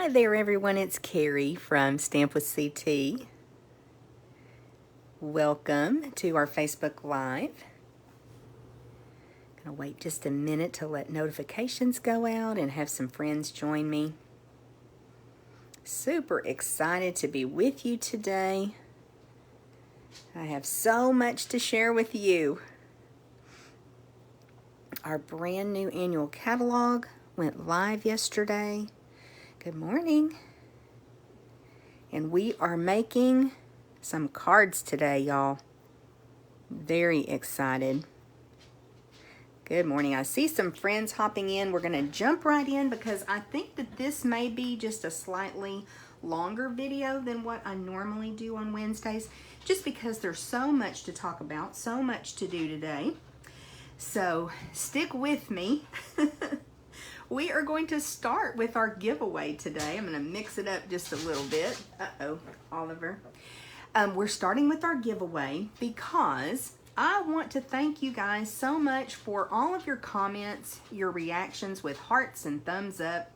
Hi there everyone, it's Carrie from Stamp with CT. Welcome to our Facebook Live. Gonna wait just a minute to let notifications go out and have some friends join me. Super excited to be with you today. I have so much to share with you. Our brand new annual catalog went live yesterday. Good morning. And we are making some cards today, y'all. Very excited. Good morning. I see some friends hopping in. We're going to jump right in because I think that this may be just a slightly longer video than what I normally do on Wednesdays, just because there's so much to talk about, so much to do today. So stick with me. We are going to start with our giveaway today. I'm going to mix it up just a little bit. Uh-oh, Oliver. We're starting with our giveaway because I want to thank you guys so much for all of your comments, your reactions with hearts and thumbs up,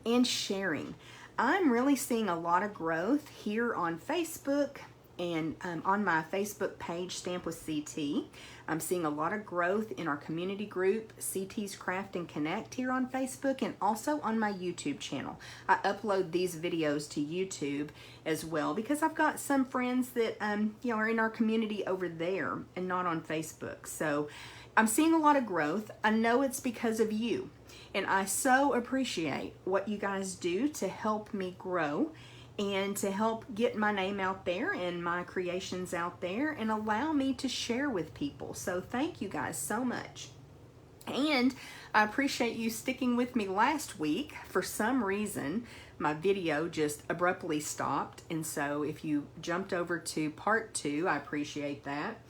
and sharing. I'm really seeing a lot of growth here on Facebook and on my Facebook page, Stamp with CT. I'm seeing a lot of growth in our community group, CT's Craft and Connect here on Facebook, and also on my YouTube channel. I upload these videos to YouTube as well because I've got some friends that are in our community over there and not on Facebook. So I'm seeing a lot of growth. I know it's because of you, and I so appreciate what you guys do to help me grow and to help get my name out there and my creations out there and allow me to share with people. So thank you guys so much. And I appreciate you sticking with me last week. For some reason, my video just abruptly stopped. And so if you jumped over to part 2, I appreciate that.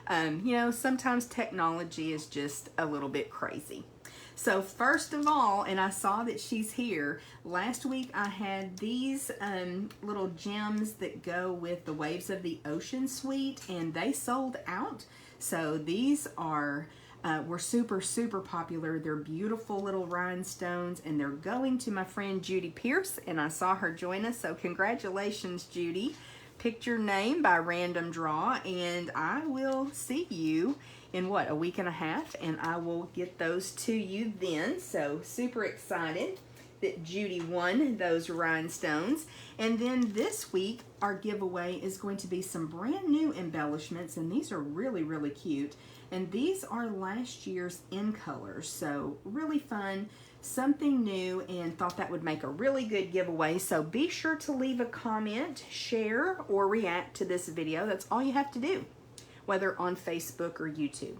Sometimes technology is just a little bit crazy. So first of all, and I saw that she's here, last week I had these little gems that go with the Waves of the Ocean suite, and they sold out. So these were super, super popular. They're beautiful little rhinestones, and they're going to my friend Judy Pierce, and I saw her join us, so congratulations, Judy. Picked your name by random draw, and I will see you in a week and a half, and I will get those to you then. So super excited that Judy won those rhinestones. And then this week our giveaway is going to be some brand new embellishments, and these are really, really cute. And these are last year's in colors, so really fun, something new, and thought that would make a really good giveaway. So be sure to leave a comment, share, or react to this video. That's all you have to do, whether on Facebook or YouTube.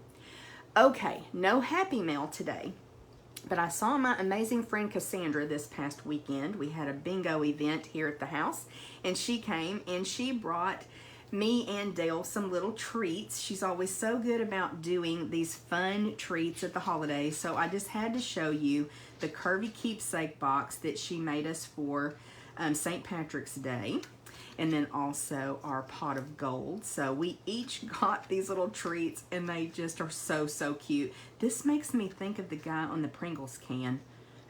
Okay, no happy mail today, but I saw my amazing friend Cassandra this past weekend. We had a bingo event here at the house, and she came and she brought me and Dale some little treats. She's always so good about doing these fun treats at the holidays, so I just had to show you the curvy keepsake box that she made us for St. Patrick's Day. And then also our pot of gold. So we each got these little treats, and they just are so, so cute. This makes me think of the guy on the Pringles can.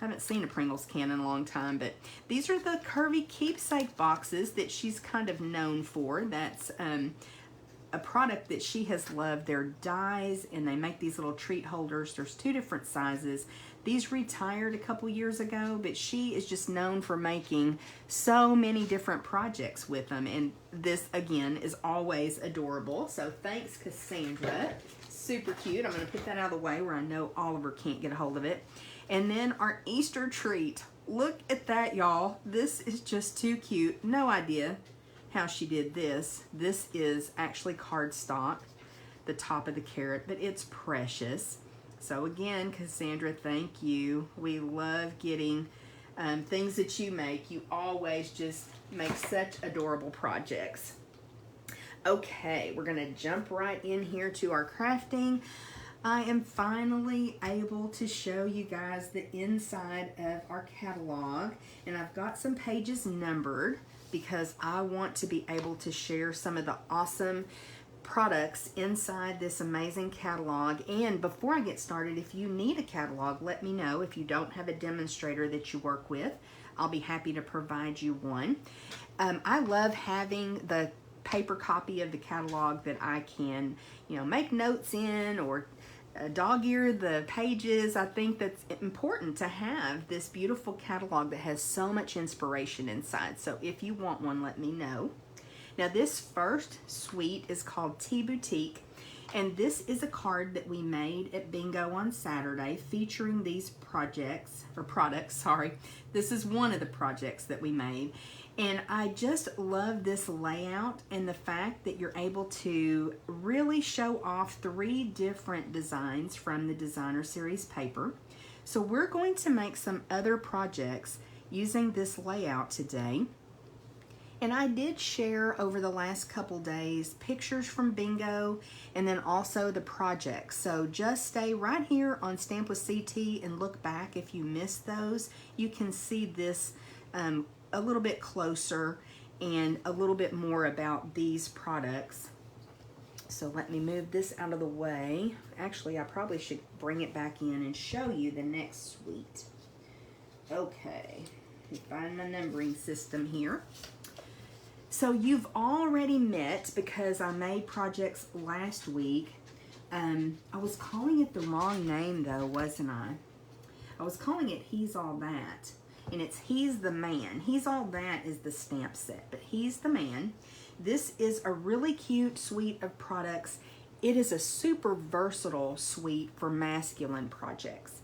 I haven't seen a Pringles can in a long time, but these are the curvy keepsake boxes that she's kind of known for. That's a product that she has loved. They're dies, and they make these little treat holders. There's 2 different sizes. These retired a couple years ago, but she is just known for making so many different projects with them. And this, again, is always adorable. So thanks, Cassandra. Super cute. I'm going to put that out of the way where I know Oliver can't get a hold of it. And then our Easter treat. Look at that, y'all. This is just too cute. No idea how she did this. This is actually cardstock, the top of the carrot, but it's precious. So again, Cassandra, thank you. We love getting things that you make. You always just make such adorable projects. Okay, we're gonna jump right in here to our crafting. I am finally able to show you guys the inside of our catalog, and I've got some pages numbered because I want to be able to share some of the awesome products inside this amazing catalog. And before I get started, if you need a catalog, let me know. If you don't have a demonstrator that you work with, I'll be happy to provide you one. I love having the paper copy of the catalog that I can, make notes in or dog-ear the pages. I think that's important to have this beautiful catalog that has so much inspiration inside. So if you want one, let me know. Now this first suite is called Tea Boutique, and this is a card that we made at Bingo on Saturday featuring these products. This is one of the projects that we made, and I just love this layout and the fact that you're able to really show off 3 different designs from the designer series paper. So we're going to make some other projects using this layout today. And I did share over the last couple days pictures from Bingo and then also the projects. So just stay right here on Stamp with CT and look back if you missed those. You can see this a little bit closer and a little bit more about these products. So let me move this out of the way. Actually, I probably should bring it back in and show you the next suite. Okay, let me find my numbering system here. So you've already met, because I made projects last week. I was calling it the wrong name though, wasn't I? I was calling it He's All That, and it's He's the Man. He's All That is the stamp set, but He's the Man. This is a really cute suite of products. It is a super versatile suite for masculine projects.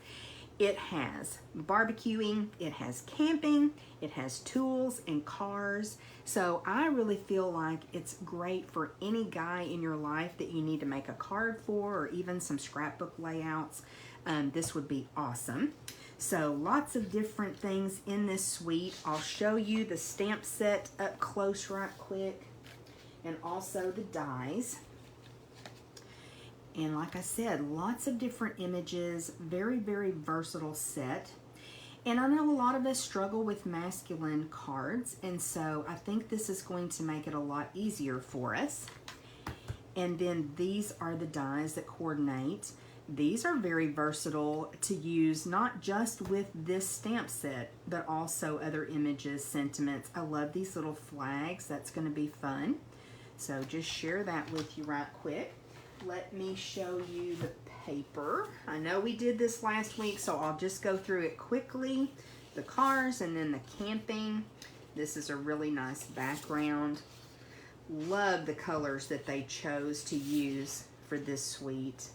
It has barbecuing, it has camping, it has tools and cars. So I really feel like it's great for any guy in your life that you need to make a card for, or even some scrapbook layouts. This would be awesome. So lots of different things in this suite. I'll show you the stamp set up close right quick, and also the dies. And like I said, lots of different images, very, very versatile set. And I know a lot of us struggle with masculine cards, and so I think this is going to make it a lot easier for us. And then these are the dies that coordinate. These are very versatile to use, not just with this stamp set, but also other images, sentiments. I love these little flags. That's going to be fun. So just share that with you right quick. Let me show you the paper. I know we did this last week, so I'll just go through it quickly. The cars and then the camping. This is a really nice background. Love the colors that they chose to use for this suite.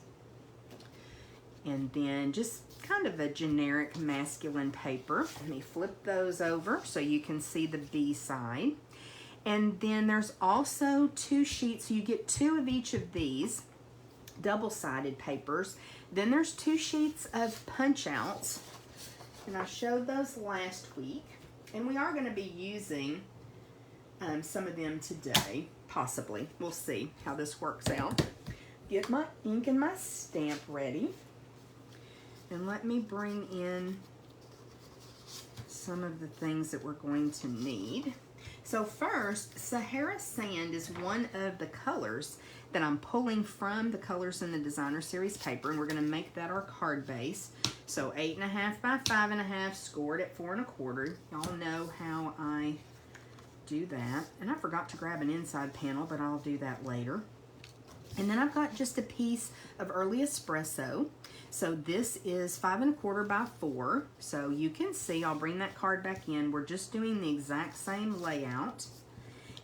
And then just kind of a generic masculine paper. Let me flip those over so you can see the B side. And then there's also 2 sheets, so you get 2 of each of these double-sided papers. Then there's 2 sheets of punch outs, and I showed those last week, and we are going to be using some of them today, possibly. We'll see how this works out. Get my ink and my stamp ready, and let me bring in some of the things that we're going to need. So first, Sahara Sand is one of the colors that I'm pulling from the colors in the designer series paper, and we're going to make that our card base. So 8.5 by 5.5, scored at 4 1/4. Y'all know how I do that. And I forgot to grab an inside panel, but I'll do that later. And then I've got just a piece of early espresso. So this is 5 1/4 by 4. So you can see, I'll bring that card back in. We're just doing the exact same layout.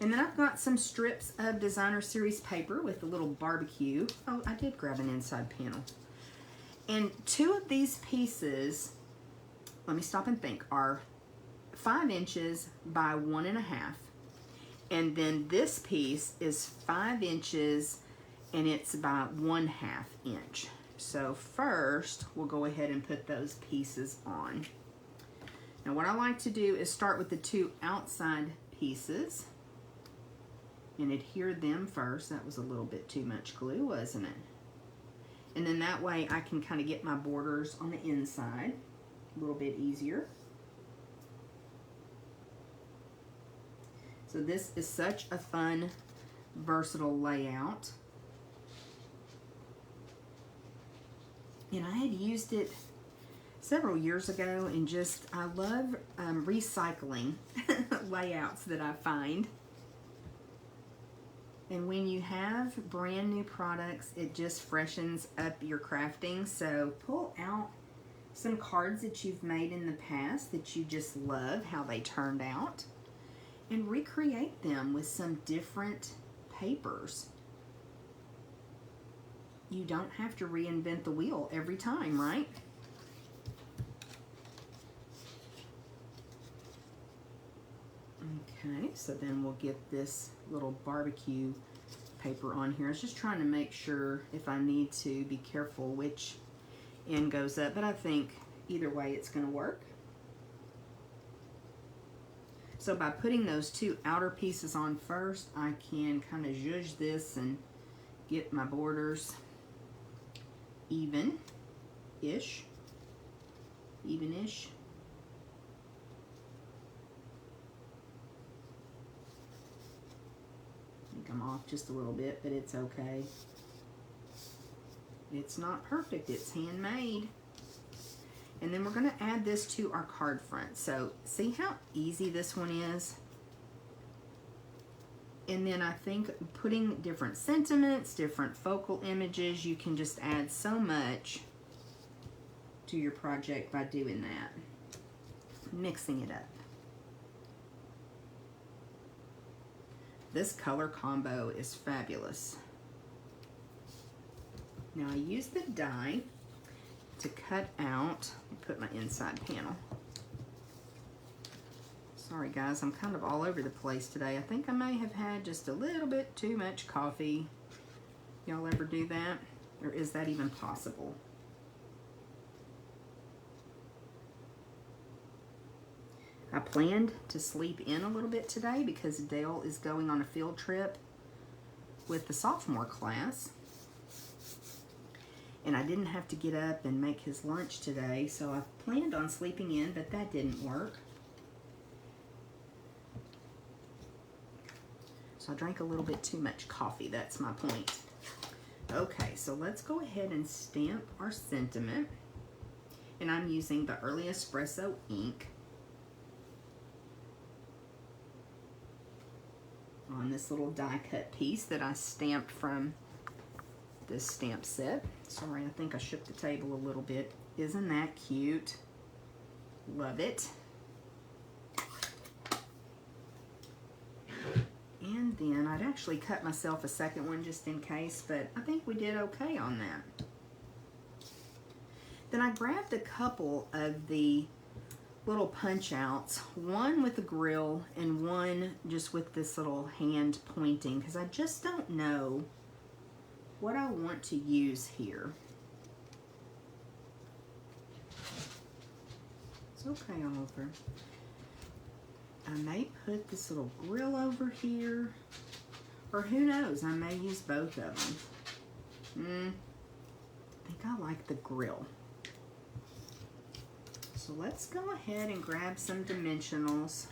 And then I've got some strips of designer series paper with a little barbecue. Oh, I did grab an inside panel. And 2 of these pieces, let me stop and think, are 5 inches by 1.5. And then this piece is 5 inches and it's by 1/2 inch. So first, we'll go ahead and put those pieces on. Now what I like to do is start with the 2 outside pieces and adhere them first. That was a little bit too much glue, wasn't it? And then that way I can kind of get my borders on the inside a little bit easier. So this is such a fun, versatile layout. And I had used it several years ago, and just, I love recycling layouts that I find. And when you have brand new products, it just freshens up your crafting. So pull out some cards that you've made in the past that you just love how they turned out, and recreate them with some different papers. You don't have to reinvent the wheel every time, right? Okay, so then we'll get this little barbecue paper on here. I was just trying to make sure, if I need to, be careful which end goes up, but I think either way it's going to work. So by putting those two outer pieces on first, I can kind of zhuzh this and get my borders even-ish. I think I'm off just a little bit, but it's okay. It's not perfect, it's handmade. And then we're going to add this to our card front. So see how easy this one is? And then I think putting different sentiments, different focal images, you can just add so much to your project by doing that. Mixing it up. This color combo is fabulous. Now I use the die to cut out, put my inside panel. Sorry guys, I'm kind of all over the place today. I think I may have had just a little bit too much coffee. Y'all ever do that? Or is that even possible? I planned to sleep in a little bit today because Dale is going on a field trip with the sophomore class. And I didn't have to get up and make his lunch today, so I planned on sleeping in, but that didn't work. So I drank a little bit too much coffee, that's my point. Okay, so let's go ahead and stamp our sentiment. And I'm using the Early Espresso ink on this little die cut piece that I stamped from this stamp set. Sorry, I think I shook the table a little bit. Isn't that cute? Love it. And then I'd actually cut myself a second one just in case, but I think we did okay on that. Then I grabbed a couple of the little punch outs, one with a grill and one just with this little hand pointing, because I just don't know what I want to use here. It's okay, Oliver. I may put this little grill over here, or who knows, I may use both of them. I think I like the grill. So let's go ahead and grab some dimensionals.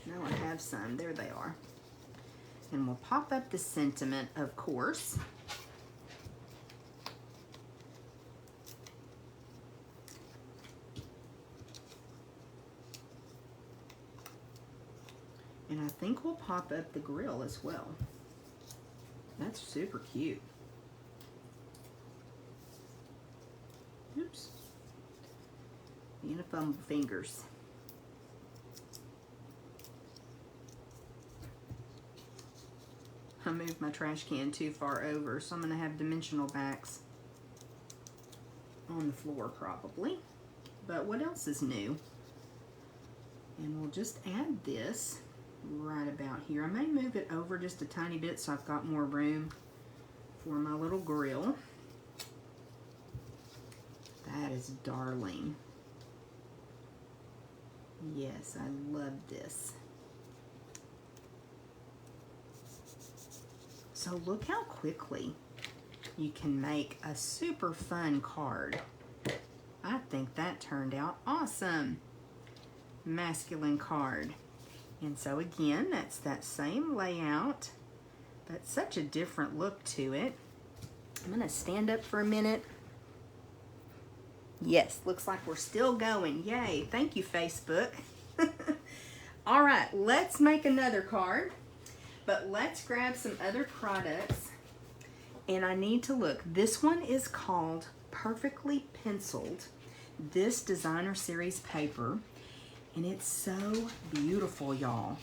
Now I have some, there they are. And we'll pop up the sentiment, of course. And I think we'll pop up the grill as well. That's super cute. Oops. Uniform fingers. I moved my trash can too far over, so I'm going to have dimensional backs on the floor probably. But what else is new? And we'll just add this right about here. I may move it over just a tiny bit so I've got more room for my little grill. That is darling. Yes, I love this. So look how quickly you can make a super fun card. I think that turned out awesome. Masculine card. And so again, that's that same layout, but such a different look to it. I'm gonna stand up for a minute. Yes, looks like we're still going. Yay, thank you, Facebook. All right, let's make another card, but let's grab some other products. And I need to look. This one is called Perfectly Penciled, this designer series paper, and it's so beautiful, y'all.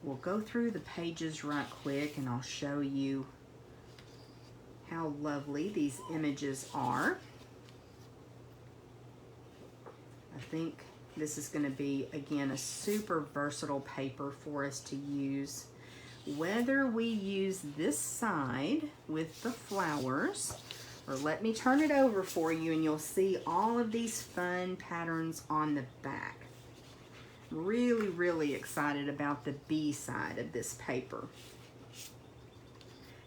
We'll go through the pages right quick and I'll show you how lovely these images are. I think this is going to be, again, a super versatile paper for us to use. Whether we use this side with the flowers, or let me turn it over for you and you'll see all of these fun patterns on the back. Really, really excited about the B side of this paper.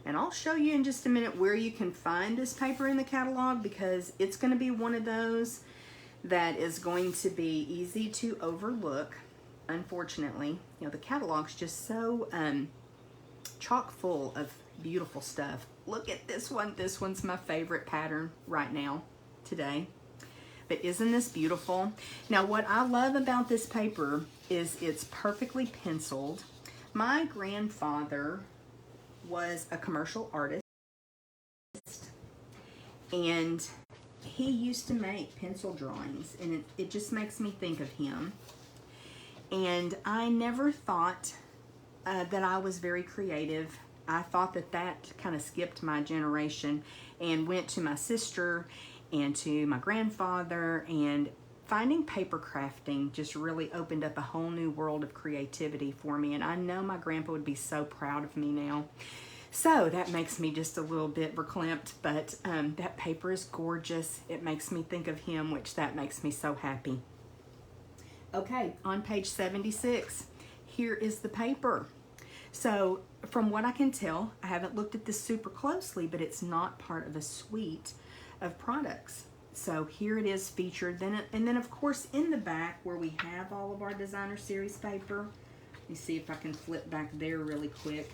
And I'll show you in just a minute where you can find this paper in the catalog, because it's going to be one of those that is going to be easy to overlook, unfortunately. You know, the catalog's just so chock full of beautiful stuff. Look at this one. This one's my favorite pattern right now, today. But isn't this beautiful? Now, what I love about this paper is it's perfectly penciled. My grandfather was a commercial artist, and he used to make pencil drawings, and it just makes me think of him. And I never thought that I was very creative. I thought that that kind of skipped my generation and went to my sister and to my grandfather, and finding paper crafting just really opened up a whole new world of creativity for me. And I know my grandpa would be so proud of me now. So that makes me just a little bit verklempt, but that paper is gorgeous. It makes me think of him, which that makes me so happy. Okay, on page 76, here is the paper. So from what I can tell, I haven't looked at this super closely, but it's not part of a suite of products. So here it is featured. And then of course in the back where we have all of our designer series paper, let me see if I can flip back there really quick.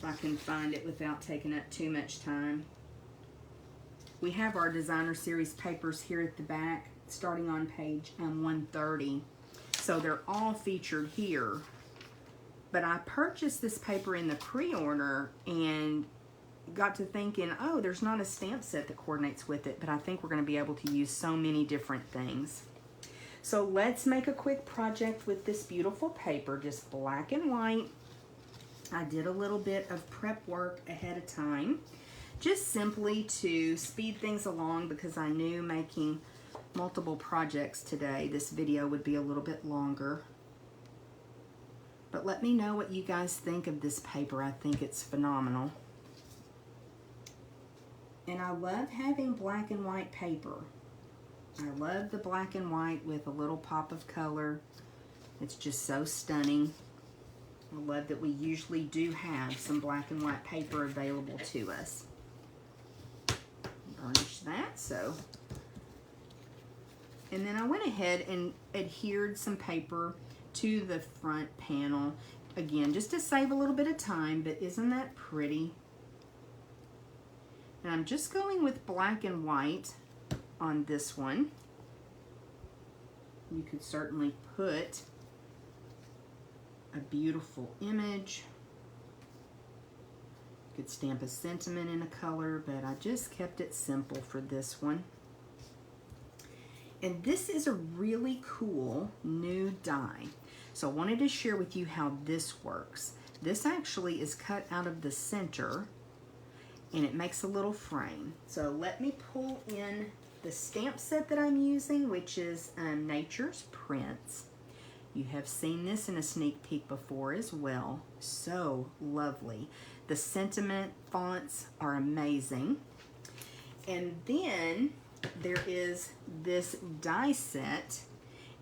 I can find it without taking up too much time. We have our designer series papers here at the back, starting on page 130. So they're all featured here. But I purchased this paper in the pre-order and got to thinking, oh, there's not a stamp set that coordinates with it, but I think we're going to be able to use so many different things. So let's make a quick project with this beautiful paper, just black and white. I did a little bit of prep work ahead of time, just simply to speed things along, because I knew making multiple projects today, this video would be a little bit longer. But let me know what you guys think of this paper. I think it's phenomenal. And I love having black and white paper. I love the black and white with a little pop of color. It's just so stunning. I love that we usually do have some black and white paper available to us. Burnish that, so. And then I went ahead and adhered some paper to the front panel. Again, just to save a little bit of time, but isn't that pretty? And I'm just going with black and white on this one. You could certainly put a beautiful image. You could stamp a sentiment in a color, but I just kept it simple for this one. And this is a really cool new die. So I wanted to share with you how this works. This actually is cut out of the center, and it makes a little frame. So let me pull in the stamp set that I'm using, which is Nature's Prints. You have seen this in a sneak peek before as well. So lovely. The sentiment fonts are amazing. And then there is this die set,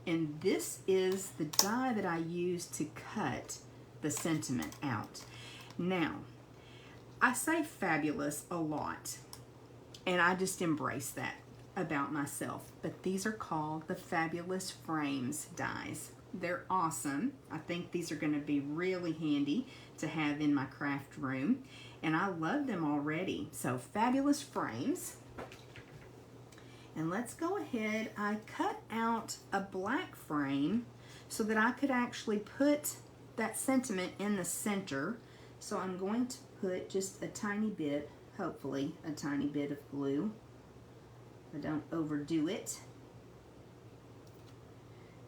and this is the die that I use to cut the sentiment out. Now, I say fabulous a lot, and I just embrace that about myself, but these are called the Fabulous Frames dies. They're awesome. I think these are going to be really handy to have in my craft room. and I love them already. So fabulous frames. And let's go ahead. I cut out a black frame so that I could actually put that sentiment in the center. So I'm going to put just a tiny bit, hopefully a tiny bit of glue. I don't overdo it.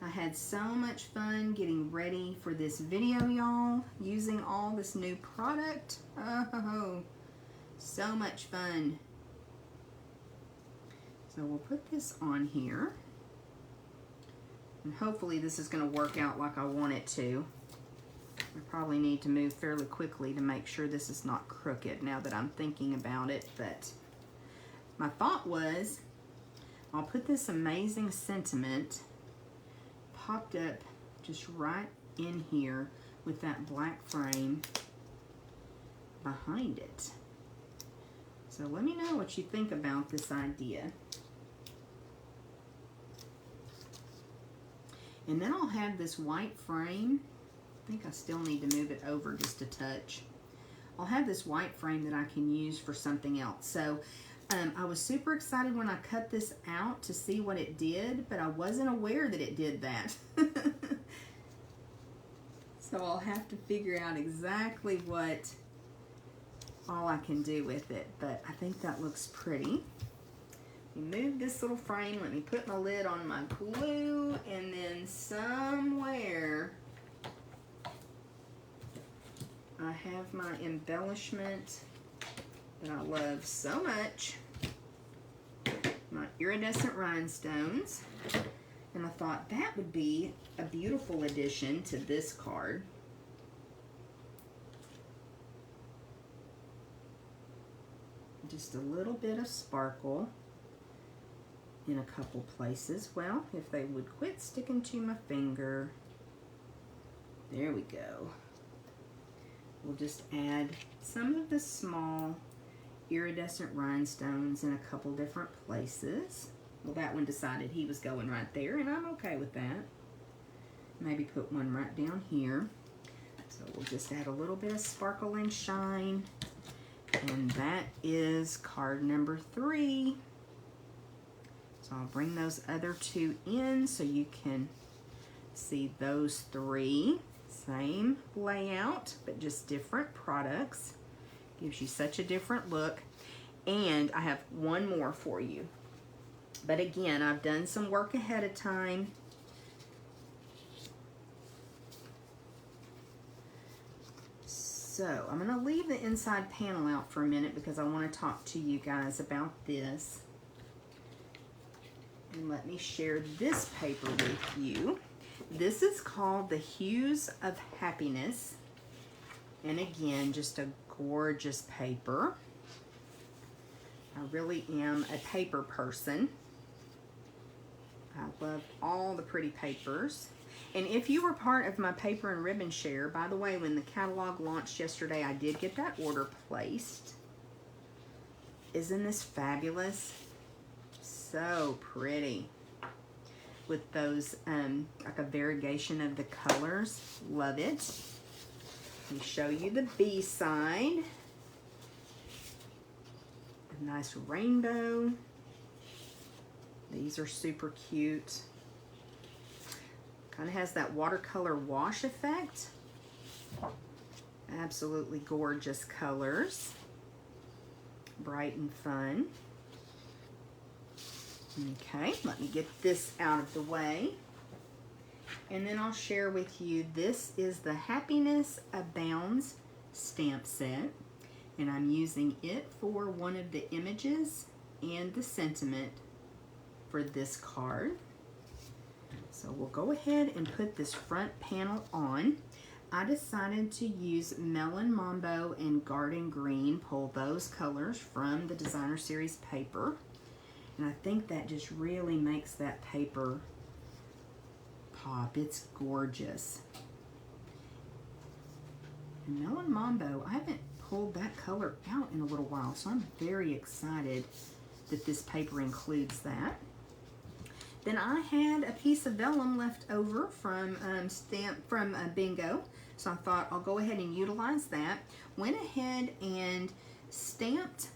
I had so much fun getting ready for this video, y'all, using all this new product. Oh, so much fun. So we'll put this on here. And hopefully this is going to work out like I want it to. I probably need to move fairly quickly to make sure this is not crooked now that I'm thinking about it. But my thought was, I'll put this amazing sentiment popped up just right in here with that black frame behind it. So let me know what you think about this idea. And then I'll have this white frame. I think I still need to move it over just a touch. I'll have this white frame that I can use for something else. So I was super excited when I cut this out to see what it did, but I wasn't aware that it did that. So I'll have to figure out exactly what all I can do with it, but I think that looks pretty. Move this little frame, let me put my lid on my glue, and then somewhere I have my embellishment that I love so much, my iridescent rhinestones, and I thought that would be a beautiful addition to this card. Just a little bit of sparkle in a couple places. Well, if they would quit sticking to my finger. There we go. We'll just add some of the small iridescent rhinestones in a couple different places. Well, that one decided he was going right there, and I'm okay with that. Maybe put one right down here. So we'll just add a little bit of sparkle and shine. And that is card number 3. So I'll bring those other 2 in so you can see those 3. Same layout, but just different products. Gives you such a different look. And I have one more for you. But again, I've done some work ahead of time. So I'm going to leave the inside panel out for a minute because I want to talk to you guys about this. And let me share this paper with you. This is called the Hues of Happiness. And again, just a gorgeous paper. I really am a paper person. I love all the pretty papers. And if you were part of my paper and ribbon share, by the way, when the catalog launched yesterday, I did get that order placed. Isn't this fabulous? So pretty. With those, like a variegation of the colors. Love it. Let me show you the B side. A nice rainbow. These are super cute. Kind of has that watercolor wash effect. Absolutely gorgeous colors. Bright and fun. Okay, let me get this out of the way. And then I'll share with you, this is the Happiness Abounds stamp set. And I'm using it for one of the images and the sentiment for this card. So we'll go ahead and put this front panel on. I decided to use Melon Mambo and Garden Green, pull those colors from the Designer Series paper. And I think that just really makes that paper pop. It's gorgeous. And Melon Mambo, I haven't pulled that color out in a little while, so I'm very excited that this paper includes that. Then I had a piece of vellum left over from Bingo, so I thought I'll go ahead and utilize that. Went ahead and stamped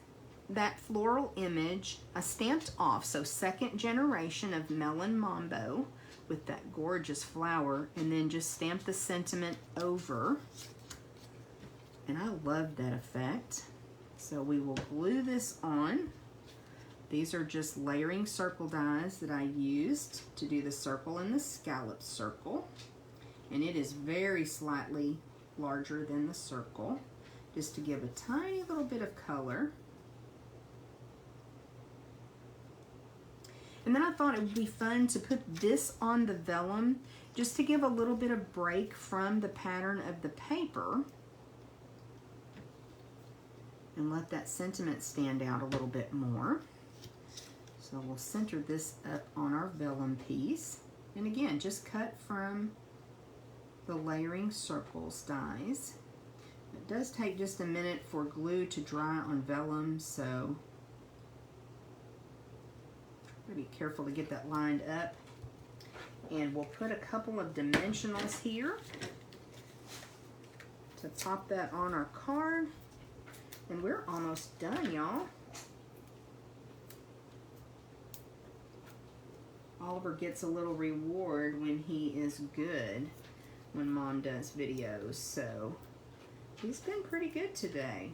that floral image. I stamped off, so second generation of Melon Mambo with that gorgeous flower, and then just stamped the sentiment over. And I love that effect. So we will glue this on. These are just layering circle dies that I used to do the circle and the scallop circle. And it is very slightly larger than the circle, just to give a tiny little bit of color. And then I thought it would be fun to put this on the vellum, just to give a little bit of break from the pattern of the paper, and let that sentiment stand out a little bit more. So we'll center this up on our vellum piece. And again, just cut from the layering circles dies. It does take just a minute for glue to dry on vellum, so be careful to get that lined up. And we'll put a couple of dimensionals here to pop that on our card. And we're almost done, y'all. Oliver gets a little reward when he is good, when Mom does videos, so he's been pretty good today.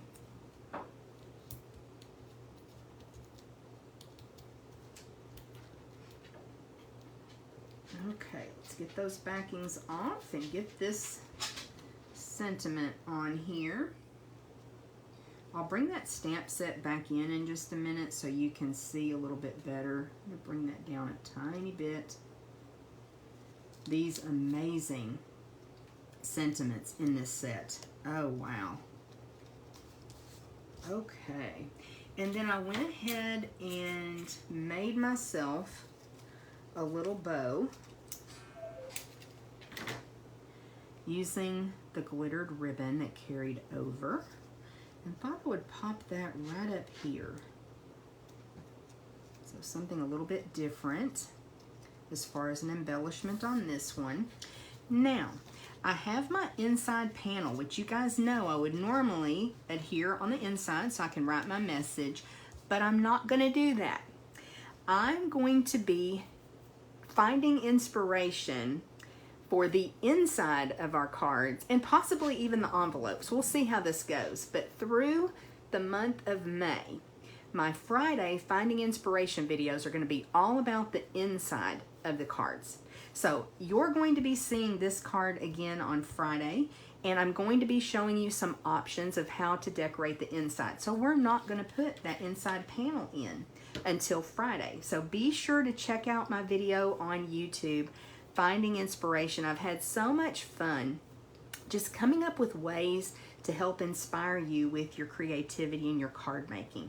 Okay, let's get those backings off and get this sentiment on here. I'll bring that stamp set back in just a minute so you can see a little bit better. I'm going to bring that down a tiny bit. These amazing sentiments in this set. Oh, wow. Okay. And then I went ahead and made myself a little bow using the glittered ribbon that carried over. And thought I would pop that right up here. So something a little bit different as far as an embellishment on this one. Now, I have my inside panel, which you guys know I would normally adhere on the inside so I can write my message, but I'm not going to do that. I'm going to be finding inspiration for the inside of our cards and possibly even the envelopes. We'll see how this goes. But through the month of May, my Friday Finding Inspiration videos are going to be all about the inside of the cards. So you're going to be seeing this card again on Friday, and I'm going to be showing you some options of how to decorate the inside. So we're not going to put that inside panel in until Friday. So be sure to check out my video on YouTube, Finding Inspiration. I've had so much fun just coming up with ways to help inspire you with your creativity and your card making.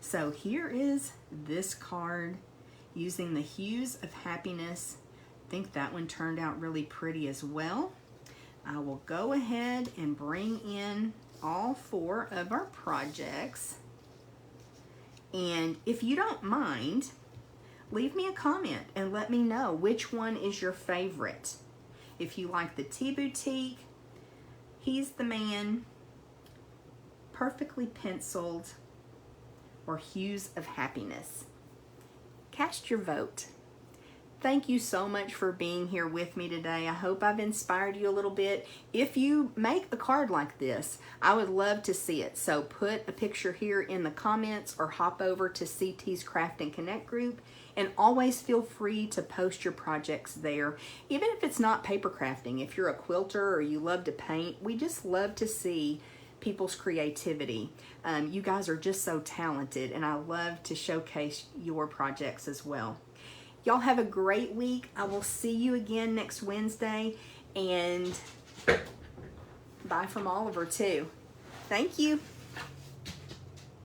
So here is this card using the Hues of Happiness. I think that one turned out really pretty as well. I will go ahead and bring in all 4 of our projects. And if you don't mind, leave me a comment and let me know which one is your favorite. If you like the Tea Boutique, He's the Man, Perfectly Penciled, or Hues of Happiness. Cast your vote. Thank you so much for being here with me today. I hope I've inspired you a little bit. If you make a card like this, I would love to see it. So put a picture here in the comments or hop over to CT's Craft and Connect group, and always feel free to post your projects there. Even if it's not paper crafting, if you're a quilter or you love to paint, we just love to see people's creativity. You guys are just so talented, and I love to showcase your projects as well. Y'all have a great week. I will see you again next Wednesday, and bye from Oliver too. Thank you.